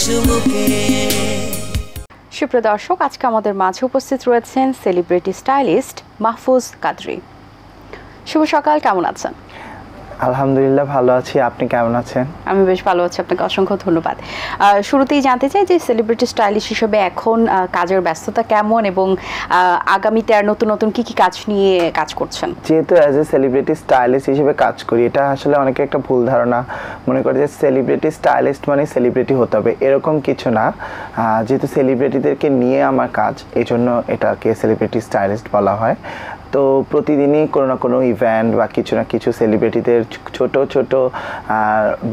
চুমুকে। সুপ্রিয় দর্শক, আজকে আমাদের মাঝে উপস্থিত রয়েছেন সেলিব্রিটি স্টাইলিস্ট মাহফুজ কাদরী। শুভ সকাল, কেমন আছেন? আলহামদুলিল্লাহ ভালো আছি, আপনি কেমন আছেন? আমি বেশ ভালো আছি, আপনাকে অসংখ্য ধন্যবাদ। শুরুতেই জানতে চাই যে সেলিব্রিটি স্টাইলিস্ট হিসেবে এখন কাজের ব্যস্ততা কেমন এবং আগামীতে আর নতুন নতুন কি কাজ নিয়ে কাজ করছেন? যেহেতু অ্যাজ এ সেলিব্রিটি স্টাইলিস্ট হিসেবে কাজ করি, এটা আসলে অনেকে একটা ভুল ধারণা মনে করে যে সেলিব্রিটি স্টাইলিস্ট মানে সেলিব্রিটি হতে হবে, এরকম কিছু না। যেহেতু সেলিব্রিটিদেরকে নিয়ে আমার কাজ, এই জন্য এটাকে সেলিব্রিটি স্টাইলিস্ট বলা হয়। তো প্রতিদিনই কোনো না কোনো ইভেন্ট বা কিছু না কিছু সেলিব্রিটিদের ছোট ছোট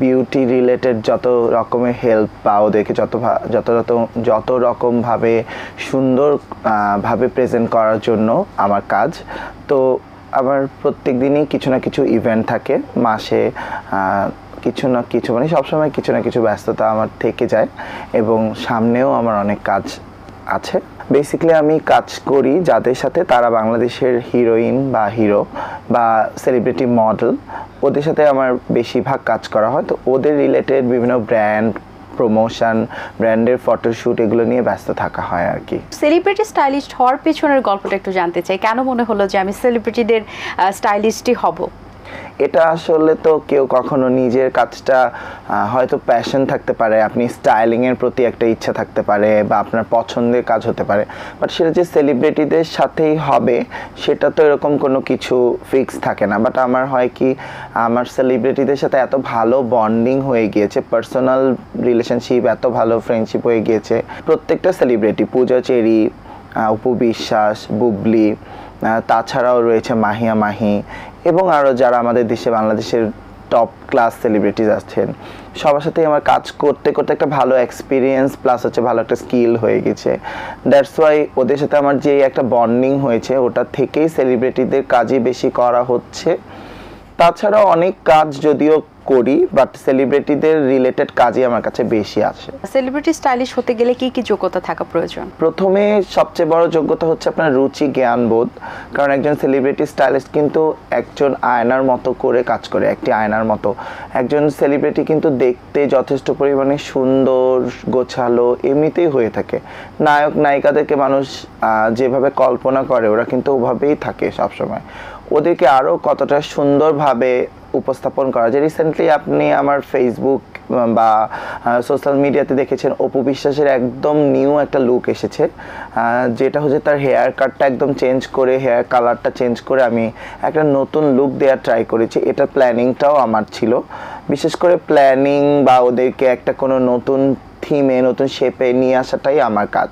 বিউটি রিলেটেড যত রকমের হেল্প বা ওদেরকে যত রকমভাবে সুন্দরভাবে প্রেজেন্ট করার জন্য আমার কাজ। তো আমার প্রত্যেক দিনই কিছু না কিছু ইভেন্ট থাকে, মাসে কিছু না কিছু, মানে সবসময় কিছু না কিছু ব্যস্ততা আমার থেকে যায় এবং সামনেও আমার অনেক কাজ আছে। বেসিক্যালি আমি কাজ করি যাদের সাথে, তারা বাংলাদেশের হিরোইন বা হিরো বা সেলিব্রিটি মডেল, ওদের সাথে আমার বেশিরভাগ কাজ করা হয়। তো ওদের রিলেটেড বিভিন্ন ব্র্যান্ড প্রমোশন, ব্র্যান্ডের ফটোশ্যুট, এগুলো নিয়ে ব্যস্ত থাকা হয় আর কি। সেলিব্রিটি স্টাইলিস্ট হওয়ার পেছনের গল্পটা একটু জানতে চাই, কেন মনে হলো যে আমি সেলিব্রিটিদের স্টাইলিস্টই হব? এটা আসলে তো কেউ কখনো নিজের কাজটা হয়তো প্যাশন থাকতে পারে, আপনি স্টাইলিংয়ের প্রতি একটা ইচ্ছা থাকতে পারে বা আপনার পছন্দের কাজ হতে পারে, বাট সেটা যে সেলিব্রিটিদের সাথেই হবে সেটা তো এরকম কোনো কিছু ফিক্স থাকে না। বাট আমার হয় কি, আমার সেলিব্রিটিদের সাথে এত ভালো বন্ডিং হয়ে গিয়েছে, পার্সোনাল রিলেশনশিপ, এত ভালো ফ্রেন্ডশিপ হয়ে গিয়েছে। প্রত্যেকটা সেলিব্রিটি, পূজা চেরি, অপু বিশ্বাস, বুবলি, তাছাড়াও রয়েছে মাহিয়া মাহি এবং আরও যারা আমাদের দেশে বাংলাদেশের টপ ক্লাস সেলিব্রিটিজ আছেন, সবার সাথেই আমার কাজ করতে করতে একটা ভালো এক্সপিরিয়েন্স প্লাস হচ্ছে ভালো একটা স্কিল হয়ে গেছে। দ্যাটস ওয়াই ওদের সাথে আমার যে একটা বন্ডিং হয়েছে, ওটা থেকেই সেলিব্রিটিদের কাজই বেশি করা হচ্ছে। তাছাড়াও অনেক কাজ যদিও করি, বাট সেলিব্রিটিদের রিলেটেড কাজই আমার কাছে বেশি আসে। সেলিব্রিটি স্টাইলিশ হতে গেলে কি কি যোগ্যতা থাকা প্রয়োজন? প্রথমে সবচেয়ে বড় যোগ্যতা হচ্ছে আপনার রুচি, জ্ঞানবোধ। কারণ একজন সেলিব্রিটি স্টাইলিস্ট কিন্তু একজন আয়নার মতো করে কাজ করে, একটি আয়নার মতো। একজন সেলিব্রিটি কিন্তু দেখতে যথেষ্ট পরিমাণে সুন্দর, গোছালো এমনিতেই হয়ে থাকে। নায়ক নায়িকাদেরকে মানুষ যেভাবে কল্পনা করে, ওরা কিন্তু ওভাবেই থাকে সবসময়। ওদেরকে আরও কতটা সুন্দরভাবে উপস্থাপন করা যায়। রিসেন্টলি আপনি আমার ফেসবুক বা সোশ্যাল মিডিয়াতে দেখেছেন অপু বিশ্বাসের একদম নিউ একটা লুক এসেছে, যেটা হচ্ছে তার হেয়ার কাটটা একদম চেঞ্জ করে, হেয়ার কালারটা চেঞ্জ করে আমি একটা নতুন লুক দেওয়ার ট্রাই করেছি। এটার প্ল্যানিংটাও আমার ছিল। বিশেষ করে প্ল্যানিং বা ওদেরকে একটা কোনো নতুন থিমে, নতুন শেপে নিয়ে আসাটাই আমার কাজ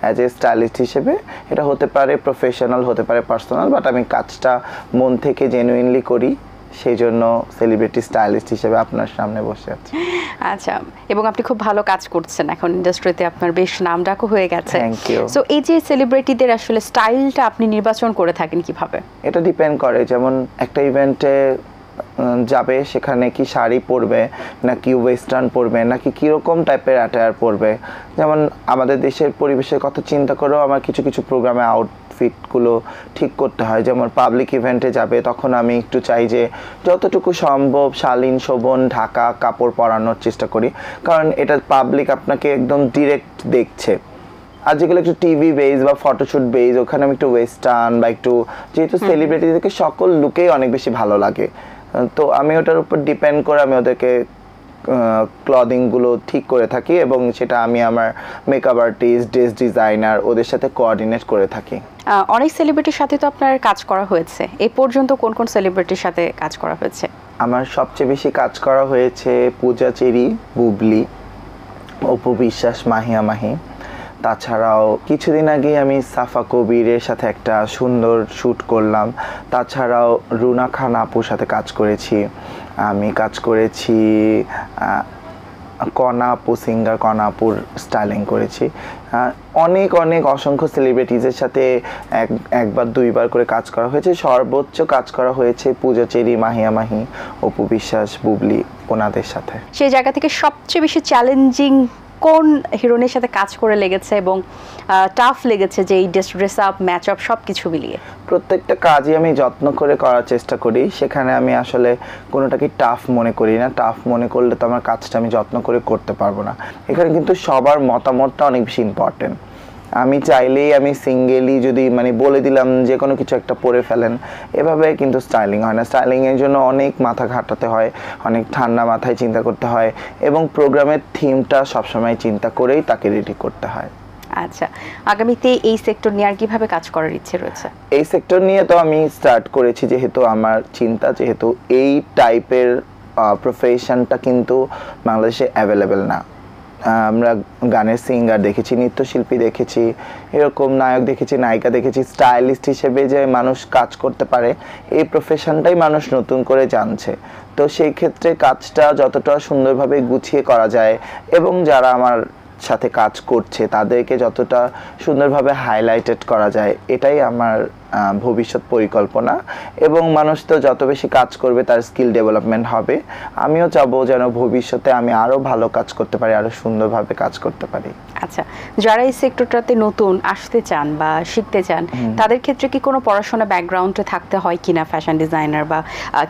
অ্যাজ এ স্টাইলিস্ট হিসেবে। এটা হতে পারে প্রফেশনাল, হতে পারে পার্সোনাল, বাট আমি কাজটা মন থেকে জেনুইনলি করি, সেই জন্য সেলিব্রিটি স্টাইলিস্ট হিসেবে আপনার সামনে বসে আছি। আচ্ছা, এবং আপনি খুব ভালো কাজ করছেন, এখন ইন্ডাস্ট্রিতে আপনার বেশ নামডাকও হয়ে গেছে। Thank you. সো এই যে সেলিব্রিটিদের আসলে স্টাইলটা আপনি নির্বাচন করে থাকেন কিভাবে? এটা ডিপেন্ড করে, যেমন একটা ইভেন্টে যাবে, সেখানে কি শাড়ি পরবে নাকি ওয়েস্টার্ন পরবে নাকি কীরকম টাইপের অ্যাটায়ার পরবে। যেমন আমাদের দেশের পরিবেশের কথা চিন্তা করেও আমার কিছু কিছু প্রোগ্রামে আউটফিটগুলো ঠিক করতে হয়। যেমন পাবলিক ইভেন্টে যাবে, তখন আমি একটু চাই যে যতটুকু সম্ভব শালীন শোভন ঢাকা কাপড় পরানোর চেষ্টা করি, কারণ এটা পাবলিক আপনাকে একদম ডিরেক্ট দেখছে। আর যেগুলো একটু টিভি বেজ বা ফটোশ্যুট বেজ, ওখানে আমি একটু ওয়েস্টার্ন বা একটু, যেহেতু সেলিব্রিটিদেরকে সকল লুকেই অনেক বেশি ভালো লাগে, তো আমি ওটার উপর ডিপেন্ড করে আমি ওদেরকে ক্লদিংগুলো ঠিক করে থাকি এবং সেটা আমি আমার মেকআপ আর্টিস্ট, ড্রেস ডিজাইনার, ওদের সাথে কোঅর্ডিনেট করে থাকি। অনেক সেলিব্রিটির সাথে তো আপনার কাজ করা হয়েছে, এই পর্যন্ত কোন কোন সেলিব্রিটির সাথে কাজ করা হয়েছে? আমার সবচেয়ে বেশি কাজ করা হয়েছে পূজা চেরি, বুবলি, অপু বিশ্বাস, মাহিয়া মাহি। তাছাড়াও কিছুদিন আগেই আমি সাফা কবিরের সাথে একটা সুন্দর শ্যুট করলাম। তাছাড়াও রুনা খান আপুর সাথে কাজ করেছি। আমি কাজ করেছি কণা আপু, সিঙ্গার কণা আপুর স্টাইলিং করেছি। অনেক অনেক অসংখ্য সেলিব্রিটিজের সাথে একবার দুইবার করে কাজ করা হয়েছে। সর্বোচ্চ কাজ করা হয়েছে পূজা চেরি, মাহিয়া মাহি, অপু বিশ্বাস, বুবলি, ওনাদের সাথে। সেই জায়গা থেকে সবচেয়ে বেশি চ্যালেঞ্জিং কোন হিরোইনের সাথে কাজ করে লেগেছে এবং টাফ লেগেছে যে এই ড্রেস আপ ম্যাচ আপ সব কিছু মিলিয়ে? প্রত্যেকটা কাজই আমি যত্ন করে করার চেষ্টা করি, সেখানে আমি আসলে কোনোটাকে টাফ মনে করি না। টাফ মনে করলে তো আমার কাজটা আমি যত্ন করে করতে পারবো না। এখানে কিন্তু সবার মতামতটা অনেক বেশি ইম্পর্টেন্ট। আমি চাইলেই আমি সিঙ্গেলি যদি মানে বলে দিলাম যে কোনো কিছু একটা পরে ফেলেন, এভাবে কিন্তু স্টাইলিং হয় না। স্টাইলিংয়ের জন্য অনেক মাথা ঘাটাতে হয়, অনেক ঠান্ডা মাথায় চিন্তা করতে হয় এবং প্রোগ্রামের থিমটা সবসময় চিন্তা করেই তাকে রেডি করতে হয়। আচ্ছা, আগামীতে এই সেক্টর নিয়ে আর কিভাবে কাজ করার ইচ্ছে রয়েছে? এই সেক্টর নিয়ে তো আমি স্টার্ট করেছি, যেহেতু আমার চিন্তা যেহেতু এই টাইপের প্রফেশনটা কিন্তু বাংলাদেশে অ্যাভেলেবেল না। আমরা গানের সিঙ্গার দেখেছি, নৃত্যশিল্পী দেখেছি, এরকম নায়ক দেখেছি, নায়িকা দেখেছি, স্টাইলিস্ট হিসেবে যে মানুষ কাজ করতে পারে এই প্রফেশনটাই মানুষ নতুন করে জানছে। তো সেই ক্ষেত্রে কাজটা যতটা সুন্দরভাবে গুছিয়ে করা যায় এবং যারা আমার সাথে কাজ করছে তাদেরকে যতটা সুন্দরভাবে হাইলাইটেড করা যায়, এটাই আমার ভবিষ্যৎ পরিকল্পনা। এবং মানুষ তো যত বেশি কাজ করবে তার স্কিল ডেভেলপমেন্ট হবে। আমিও চাবো যেন ভবিষ্যতে আমি আরও ভালো কাজ করতে পারি, আরও সুন্দরভাবে কাজ করতে পারি। আচ্ছা, যারা এই সেক্টরটাতে নতুন আসতে চান বা শিখতে চান তাদের ক্ষেত্রে কি কোনো পড়াশোনা ব্যাকগ্রাউন্ডে থাকতে হয় কিনা, ফ্যাশন ডিজাইনার বা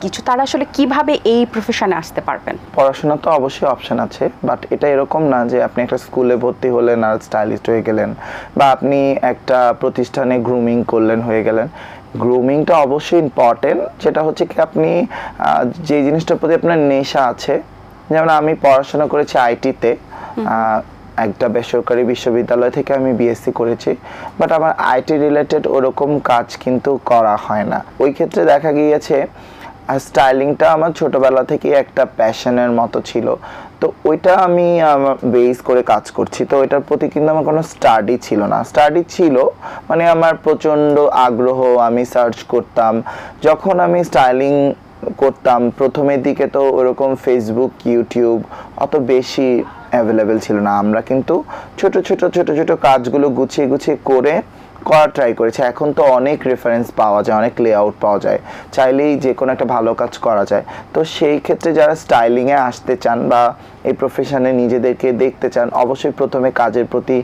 কিছু, তারা আসলে কিভাবে এই প্রফেশনে আসতে পারবেন? পড়াশোনা তো অবশ্যই অপশন আছে, বাট এটা এরকম না যে আপনি একটা স্কুলে ভর্তি হলেন আর স্টাইলিস্ট হয়ে গেলেন, বা আপনি একটা প্রতিষ্ঠানে গ্রুমিং করলেন হয়ে গেলেন। গ্রুমিংটা অবশ্যই ইম্পর্টেন্ট, সেটা হচ্ছে কি আপনি যে জিনিসটার প্রতি আপনার নেশা আছে। যেমন আমি পড়াশোনা করেছি আইটিতে, একটা বেসরকারি বিশ্ববিদ্যালয় থেকে আমি বিএসসি করেছি, বাট আমার আইটি রিলেটেড ওরকম কাজ কিন্তু করা হয় না। ওই ক্ষেত্রে দেখা গিয়েছে স্টাইলিংটা আমার ছোটবেলা থেকে একটা প্যাশনের মতো ছিল, তো ওইটা আমি বেস করে কাজ করছি। তো এটার প্রতি কিন্তু আমার কোনো স্টাডি ছিল না। স্টাডি ছিল মানে আমার প্রচণ্ড আগ্রহ, আমি সার্চ করতাম। যখন আমি স্টাইলিং করতাম প্রথমের দিকে তো ওরকম ফেসবুক, ইউটিউব অত বেশি অ্যাভেলেবেল ছিল না। আমরা কিন্তু ছোট ছোট কাজগুলো গুছিয়ে করে করা ট্রাই করেছি। এখন তো অনেক রেফারেন্স পাওয়া যায়, অনেক লেআউট পাওয়া যায়, চাইলেই যে কোনো একটা ভালো কাজ করা যায়। তো সেই ক্ষেত্রে যারা স্টাইলিংয়ে আসতে চান বা এই প্রফেশনে নিজেদেরকে দেখতে চান, অবশ্যই প্রথমে কাজের প্রতি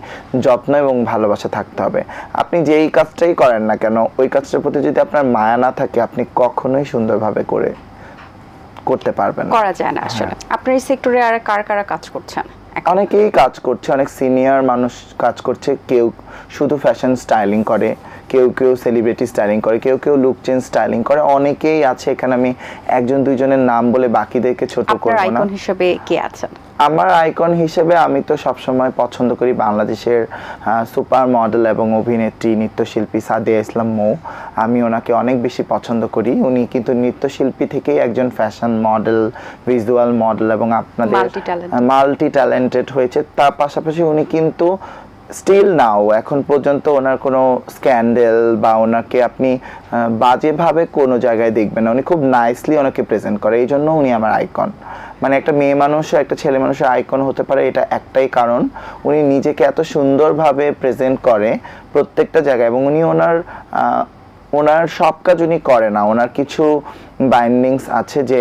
যত্ন এবং ভালোবাসা থাকতে হবে। আপনি যেই কাজটাই করেন না কেন, ওই কাজটার প্রতি যদি আপনার মায়া না থাকে, আপনি কখনোই সুন্দরভাবে করতে পারবেন না, করা যায় না আসলে। আপনার এই সেক্টরে আর কারা কাজ করছেন? অনেকেই কাজ করছে, অনেক সিনিয়র মানুষ কাজ করছে। কেউ শুধু ফ্যাশন স্টাইলিং করে, কেউ সেলিব্রিটি স্টাইলিং করে, কেউ লুক চেঞ্জ স্টাইলিং করে, অনেকেই আছে। এখানে আমি একজন দুইজনের নাম বলে বাকিদেরকে ছোট করব না। আইকন হিসেবে কে আছেন? আমার আইকন হিসেবে আমি তো সবসময় পছন্দ করি বাংলাদেশের সুপার মডেল এবং অভিনেত্রী নৃত্যশিল্পী সাদিয়া ইসলাম মৌ। আমি ওনাকে অনেক বেশি পছন্দ করি। উনি কিন্তু নৃত্যশিল্পী থেকেই একজন ফ্যাশন মডেল, ভিজুয়াল মডেল এবং আপনাদের মাল্টি ট্যালেন্টেড হয়েছে। তার পাশাপাশি উনি কিন্তু স্টিল নাও এখন পর্যন্ত ওনার কোনো স্ক্যান্ডেল বা ওনাকে আপনি বাজেভাবে কোনো জায়গায় দেখবেন না। উনি খুব নাইসলি ওনাকে প্রেজেন্ট করে, এই জন্য উনি আমার আইকন। মানে একটা মেয়ে মানুষ, একটা ছেলে মানুষের আইকন হতে পারে এটা একটাই কারণ, উনি নিজেকে এত সুন্দরভাবে প্রেজেন্ট করে প্রত্যেকটা জায়গায়। এবং উনি ওনার সব কাজ উনি করে না, ওনার কিছু বাইন্ডিংস আছে যে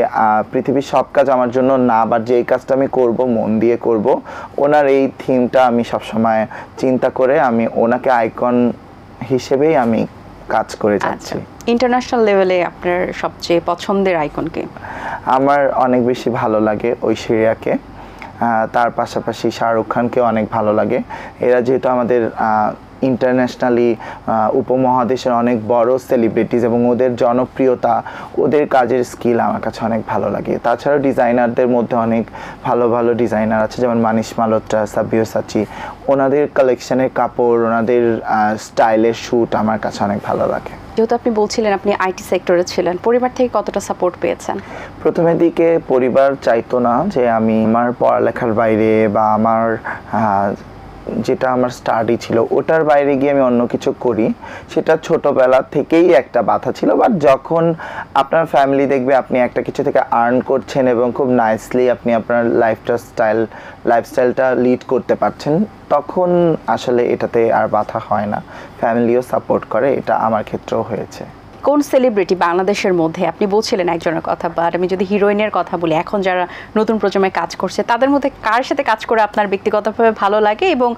পৃথিবীর সব কাজ আমার জন্য না, বা যেই কাজটা আমি করব মন দিয়ে করব। ওনার এই থিমটা আমি সবসময় চিন্তা করে আমি ওনাকে আইকন হিসেবেই আমি কাজ করে যাচ্ছি। ইন্টারন্যাশনাল লেভেলে আপনার সবচেয়ে পছন্দের আইকন কে? আমার অনেক বেশি ভালো লাগে ঐশ্বরিয়াকে, তার পাশাপাশি শাহরুখ খানকে অনেক ভালো লাগে। এরা যেহেতু আমাদের ইন্টারন্যাশনালি উপমহাদেশের অনেক বড় সেলিব্রিটিস এবং ওদের জনপ্রিয়তা, ওদের কাজের স্কিল আমার কাছে অনেক ভালো লাগে। তাছাড়াও ডিজাইনারদের মধ্যে অনেক ভালো ডিজাইনার আছে, যেমন মানিশ মালহোত্রা, সাব্বিরসাচী। ওনাদের কালেকশনের কাপড়, ওনাদের স্টাইলের শ্যুট আমার কাছে অনেক ভালো লাগে। যেহেতু আপনি বলছিলেন আপনি আইটি সেক্টরে ছিলেন, পরিবার থেকে কতটা সাপোর্ট পেয়েছেন? প্রথমের দিকে পরিবার চাইতো না যে আমি আমার পড়ালেখার বাইরে বা আমার যেটা আমার স্টাডি ছিল ওটার বাইরে গিয়ে আমি অন্য কিছু করি, সেটা ছোটবেলা থেকেই একটা বাধা ছিল। বাট যখন আপনার ফ্যামিলি দেখবে আপনি একটা কিছু থেকে আর্ন করছেন এবং খুব নাইসলি আপনি আপনার লাইফস্টাইলটা লিড করতে পারছেন, তখন আসলে এটাতে আর বাধা হয় না, ফ্যামিলিও সাপোর্ট করে। এটা আমার ক্ষেত্রেও হয়েছে। কোন সেলিব্রিটি বাংলাদেশের মধ্যে, আপনি বলছিলেন একজনের কথা, বাট আমি যদি হিরোইনের কথা বলি, এখন যারা নতুন প্রজন্মে কাজ করছে তাদের মধ্যে কার সাথে কাজ করে আপনার ব্যক্তিগতভাবে ভালো লাগে, এবং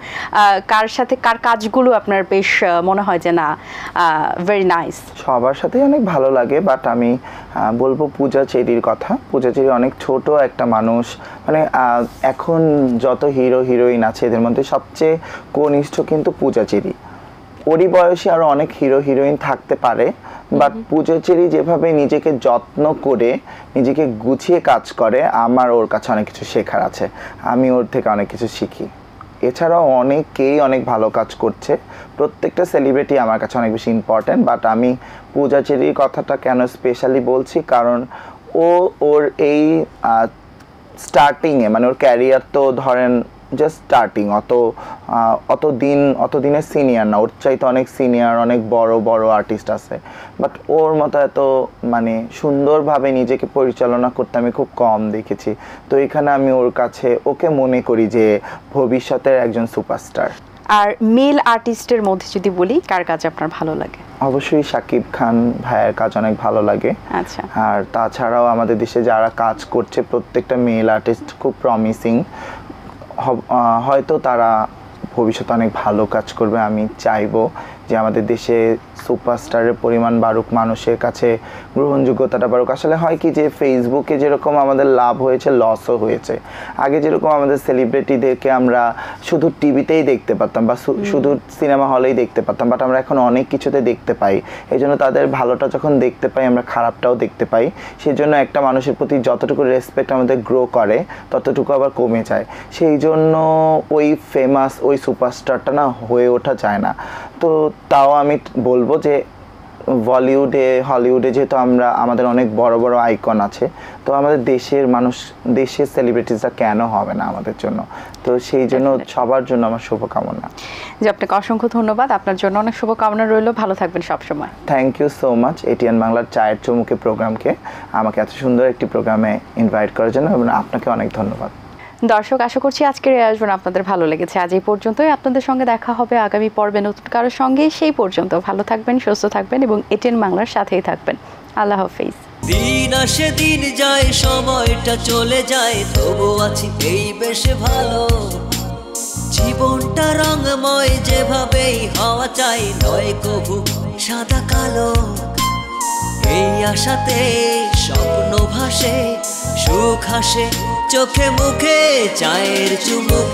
কার সাথে কার কাজগুলো আপনার বেশ মনে হয় যে না ভেরি নাইস? সবার সাথেই অনেক ভালো লাগে, বাট আমি বলবো পূজা চেরির কথা। পূজা চেরি অনেক ছোট একটা মানুষ, মানে এখন যত হিরো হিরোইন আছে এদের মধ্যে সবচেয়ে কনিষ্ঠ কিন্তু পূজা চেরি। ওরই বয়সী আরও অনেক হিরো হিরোইন থাকতে পারে, বাট পূজা চেরি যেভাবে নিজেকে যত্ন করে নিজেকে গুছিয়ে কাজ করে, আমার ওর কাছে অনেক কিছু শেখার আছে, আমি ওর থেকে অনেক কিছু শিখি। এছাড়াও অনেকেই অনেক ভালো কাজ করছে, প্রত্যেকটা সেলিব্রিটি আমার কাছে অনেক বেশি ইম্পর্ট্যান্ট, বাট আমি পূজা চেরির কথাটা কেন স্পেশালি বলছি, কারণ ওর এই স্টার্টিংয়ে, মানে ওর ক্যারিয়ার তো ধরেন জাস্ট স্টার্টিং, অত দিনের সিনিয়র না, ওর চাইতে অনেক সিনিয়র, অনেক বড় বড় আর্টিস্ট আছে, বাট ওর মতো এত মানে সুন্দরভাবে নিজেকে পরিচালনা করতে আমি খুব কম দেখেছি। তো এখানে আমি ওর কাছে ওকে মনে করি যে ভবিষ্যতের একজন সুপারস্টার। আর মেল আর্টিস্টের মধ্যে যদি বলি, কার কাজ আপনার ভালো লাগে? অবশ্যই শাকিব খান ভাইয়ের কাজ অনেক ভালো লাগে। আচ্ছা। আর তাছাড়াও আমাদের দেশে যারা কাজ করছে প্রত্যেকটা মেল আর্টিস্ট খুব প্রমিসিং, হয়তো তারা ভবিষ্যতে অনেক ভালো কাজ করবে। আমি চাইবো যে আমাদের দেশে সুপারস্টারের পরিমাণ বাড়ুক, মানুষের কাছে গ্রহণযোগ্যতাটা বাড়ুক। আসলে হয় কি যে ফেসবুকে যেরকম আমাদের লাভ হয়েছে, লসও হয়েছে। আগে যেরকম আমাদের সেলিব্রিটিদেরকে আমরা শুধু টিভিতেই দেখতে পারতাম বা শুধু সিনেমা হলেই দেখতে পারতাম, বাট আমরা এখন অনেক কিছুতে দেখতে পাই। এই জন্য তাদের ভালোটা যখন দেখতে পাই, আমরা খারাপটাও দেখতে পাই। সেই জন্য একটা মানুষের প্রতি যতটুকু রেসপেক্ট আমাদের গ্রো করে, ততটুকু আবার কমে যায়। সেই জন্য ওই ফেমাস ওই সুপারস্টারটা না হয়ে ওঠা যায় না। তো তাও আমি বলবো যে বলিউডে, হলিউডে যেহেতু আমাদের অনেক বড় বড় আইকন আছে, তো আমাদের দেশের মানুষ, দেশের সেলিব্রিটিসরা কেন হবে না আমাদের জন্য? তো সেই জন্য সবার জন্য আমার শুভকামনা। যে আপনাকে অসংখ্য ধন্যবাদ, আপনার জন্য অনেক শুভকামনা রইল, ভালো থাকবেন সবসময়। Thank you so much ATN বাংলার চায়ের চৌমুখে প্রোগ্রামকে আমাকে এত সুন্দর একটি প্রোগ্রামে ইনভাইট করার জন্য, এবং আপনাকে অনেক ধন্যবাদ। দর্শক, আশা করছি আজকের এই আয়োজন আপনাদের ভালো লেগেছে। আজ এই পর্যন্তই, আপনাদের সঙ্গে দেখা হবে আগামী পর্বে নতুন কারোর সঙ্গে। সেই পর্যন্ত ভালো থাকবেন, সুস্থ থাকবেন এবং এটিএন বাংলার সাথেই থাকবেন। আল্লাহ হাফেজ। দিন আসে দিন যায়, সময়টা চলে যায়, তবু আছি এই বেশ ভালো। জীবনটা রঙময়, যেভাবেই হওয়া চাই, নয় কবু সাদা কালো। এই আশাতে স্বপ্ন ভাসে, সুখ হাসে চোখে মুখে, চায়ের চুমুক